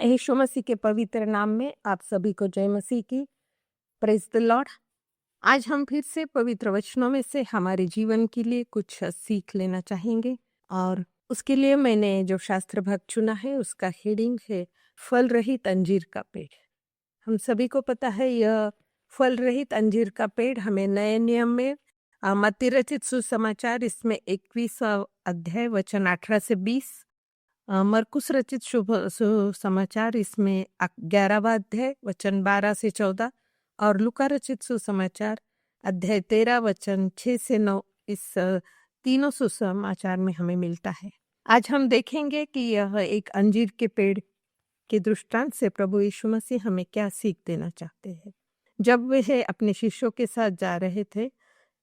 यीशु मसीह के पवित्र नाम में आप सभी को जय मसीह की। Praise the Lord. आज हम फिर से पवित्र वचनों में से हमारे जीवन के लिए कुछ सीख लेना चाहेंगे और उसके लिए मैंने जो शास्त्र भाग चुना है उसका हेडिंग है फल रहित अंजीर का पेड़। हम सभी को पता है यह फल रहित अंजीर का पेड़ हमें नए नियम में मत्ती रचित सुसमाचार इसमें 21 अध्याय वचन 18 से 20, मरकुस रचित शुभ सुसमाचार इसमें 11वां अध्याय वचन 12 से 14 और लूका रचित सुसमाचार अध्याय 13 वचन 6 से 9, इस तीनों सुसमाचार में हमें मिलता है। आज हम देखेंगे कि यह एक अंजीर के पेड़ के दृष्टांत से प्रभु यीशु मसीह हमें क्या सीख देना चाहते हैं। जब वे अपने शिष्यों के साथ जा रहे थे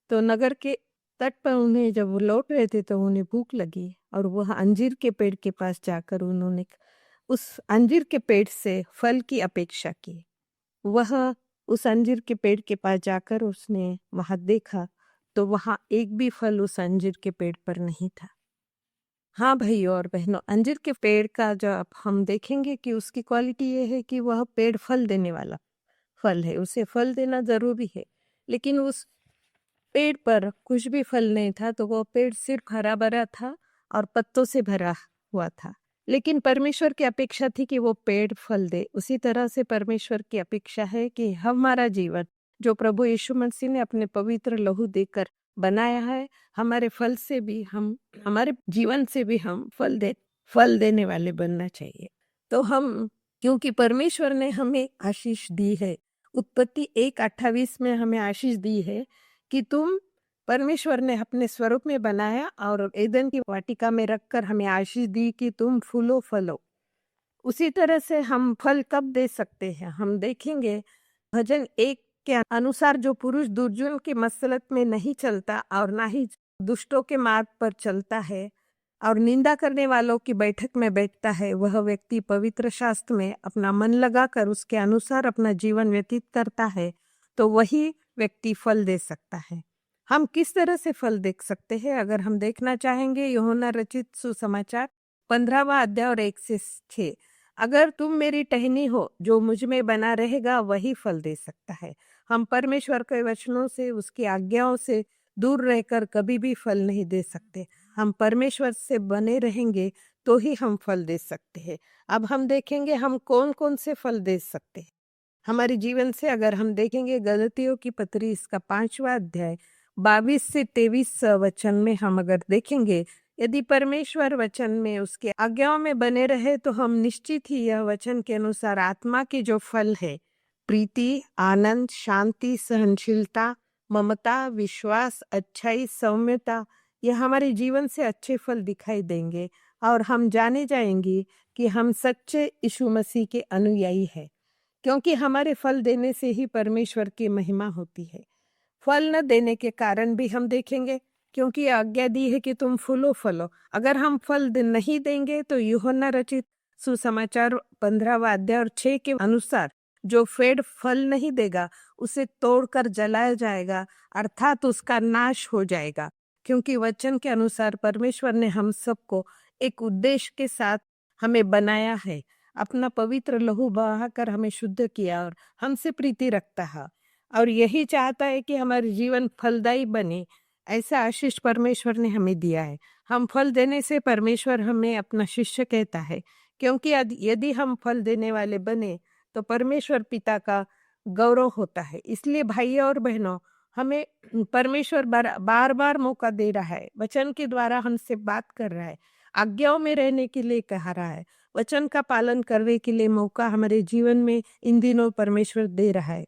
तो नगर के तट पर उन्हें जब वो लौट रहे थे तो उन्हें भूख लगी और वह अंजीर के पेड़ के पास जाकर उन्होंने उस अंजीर के पेड़ से फल की अपेक्षा की। वह उस अंजीर के पेड़ के पास जाकर उसने वहां देखा तो वहां एक भी फल उस अंजीर के पेड़ पर नहीं था। हाँ भाइयों और बहनों, अंजीर के पेड़ का जब हम देखेंगे कि उसकी क्वालिटी ये है कि वह पेड़ फल देने वाला फल है, उसे फल देना जरूरी है, लेकिन उस पेड़ पर कुछ भी फल नहीं था। तो वो पेड़ सिर्फ हरा भरा था और पत्तों से भरा हुआ था, लेकिन परमेश्वर की अपेक्षा थी कि वो पेड़ फल दे। उसी तरह से परमेश्वर की अपेक्षा है कि हमारा जीवन जो प्रभु यीशु मसीह ने अपने पवित्र लहू देकर बनाया है, हमारे फल से भी हम हमारे जीवन से भी हम फल देने वाले बनना चाहिए। तो हम क्योंकि परमेश्वर ने हमें आशीष दी है, उत्पत्ति 1:28 में हमें आशीष दी है कि तुम परमेश्वर ने अपने स्वरूप में बनाया और एदन की वाटिका में रखकर हमें आशीष दी कि तुम फूलो फलो। उसी तरह से हम फल कब दे सकते हैं, हम देखेंगे भजन 1 के अनुसार जो पुरुष दुर्जन की मसलत में नहीं चलता और ना ही दुष्टों के मार्ग पर चलता है और निंदा करने वालों की बैठक में बैठता है, वह व्यक्ति पवित्र शास्त्र में अपना मन लगाकर उसके अनुसार अपना जीवन व्यतीत करता है, तो वही व्यक्ति फल दे सकता है। हम किस तरह से फल देख सकते हैं? अगर हम देखना चाहेंगे यूहन्ना रचित सुसमाचार 15वां अध्याय और 1 से 6, अगर तुम मेरी टहनी हो, जो मुझ में बना रहेगा वही फल दे सकता है। हम परमेश्वर के वचनों से, उसकी आज्ञाओं से दूर रहकर कभी भी फल नहीं दे सकते। हम परमेश्वर से बने रहेंगे तो ही हम फल दे सकते हैं। अब हम देखेंगे हम कौन कौन से फल दे सकते हैं हमारे जीवन से। अगर हम देखेंगे गलतियों की पत्री इसका 5वां अध्याय 22 से 23 वचन में हम अगर देखेंगे, यदि परमेश्वर वचन में उसके आज्ञाओं में बने रहे तो हम निश्चित ही यह वचन के अनुसार आत्मा के जो फल है, प्रीति, आनंद, शांति, सहनशीलता, ममता, विश्वास, अच्छाई, सौम्यता, यह हमारे जीवन से अच्छे फल दिखाई देंगे और हम जाने जाएंगे कि हम सच्चे यीशु मसीह के अनुयायी हैं, क्योंकि हमारे फल देने से ही परमेश्वर की महिमा होती है। फल न देने के कारण भी हम देखेंगे, क्योंकि आज्ञा दी है कि तुम फूलो फलो। अगर हम फल नहीं देंगे तो यूहन्ना रचित सुसमाचार 15वां अध्याय और 6 के अनुसार जो पेड़ फल नहीं देगा उसे तोड़कर जलाया जाएगा, अर्थात उसका नाश हो जाएगा। क्योंकि वचन के अनुसार परमेश्वर ने हम सबको एक उद्देश्य के साथ हमें बनाया है, अपना पवित्र लहू बहाकर हमें शुद्ध किया और हमसे प्रीति रखता है और यही चाहता है कि हमारे जीवन फलदायी बने। ऐसा आशीष परमेश्वर ने हमें दिया है। हम फल देने से परमेश्वर हमें अपना शिष्य कहता है, क्योंकि यदि हम फल देने वाले बने तो परमेश्वर पिता का गौरव होता है। इसलिए भाइयों और बहनों, हमें परमेश्वर बार बार मौका दे रहा है, वचन के द्वारा हमसे बात कर रहा है, आज्ञाओं में रहने के लिए कह रहा है, वचन का पालन करने के लिए मौका हमारे जीवन में इन दिनों परमेश्वर दे रहा है।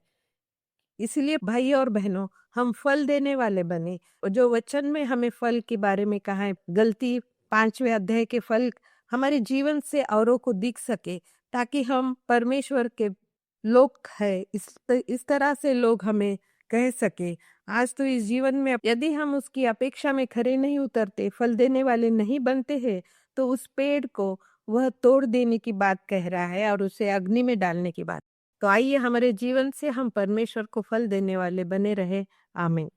इसलिए भाइयों और बहनों, हम फल देने वाले बने। और जो वचन में हमें फल के बारे में कहा है, गलती 5वें अध्याय के फल हमारे जीवन से औरों को दिख सके, ताकि हम परमेश्वर के लोग है, इस तरह से लोग हमें कह सके। आज तो इस जीवन में यदि हम उसकी अपेक्षा में खरे नहीं उतरते, फल देने वाले नहीं बनते हैं, तो उस पेड़ को वह तोड़ देने की बात कह रहा है और उसे अग्नि में डालने की बात। तो आइए हमारे जीवन से हम परमेश्वर को फल देने वाले बने रहे। आमीन।